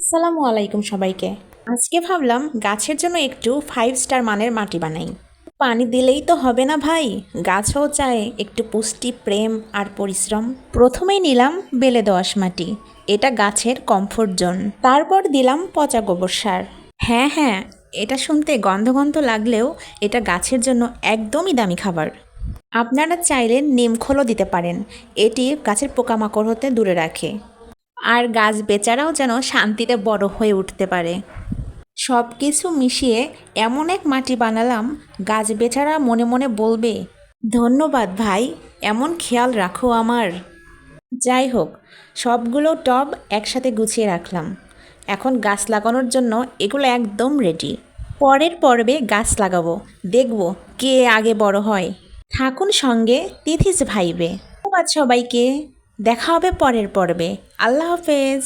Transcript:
আসসালামু আলাইকুম সবাইকে। আজকে ভাবলাম গাছের জন্য একটু 5 স্টার মানের মাটি বানাই। পানি দিলেই তো হবে না ভাই, গাছও চায় একটু পুষ্টি, প্রেম আর পরিশ্রম। প্রথমেই নিলাম বেলে দোআঁশ মাটি, এটা গাছের কমফোর্ট জোন। তারপর দিলাম পচা গোবর সার। হ্যাঁ হ্যাঁ, এটা শুনতে গন্ধ গন্ধ লাগলেও এটা গাছের জন্য একদমই দামি খাবার। আপনারা চাইলে নিমখোলও দিতে পারেন, এটি গাছের পোকামাকড় হতে দূরে রাখে। আর গাছ বেচারাও যেন শান্তিতে বড় হয়ে উঠতে পারে। সব কিছু মিশিয়ে এমন এক মাটি বানালাম, গাছ বেচারা মনে মনে বলবে, ধন্যবাদ ভাই, এমন খেয়াল রাখো আমার। যাই হোক, সবগুলো টব একসাথে গুছিয়ে রাখলাম। এখন গাছ লাগানোর জন্য এগুলো একদম রেডি। পরের পর্বে গাছ লাগাবো, দেখব কে আগে বড় হয়। থাকুন সঙ্গে তিথিস ভাইবে। ধন্যবাদ সবাইকে, দেখা হবে পরের পর্বে। আল্লাহ হাফেজ।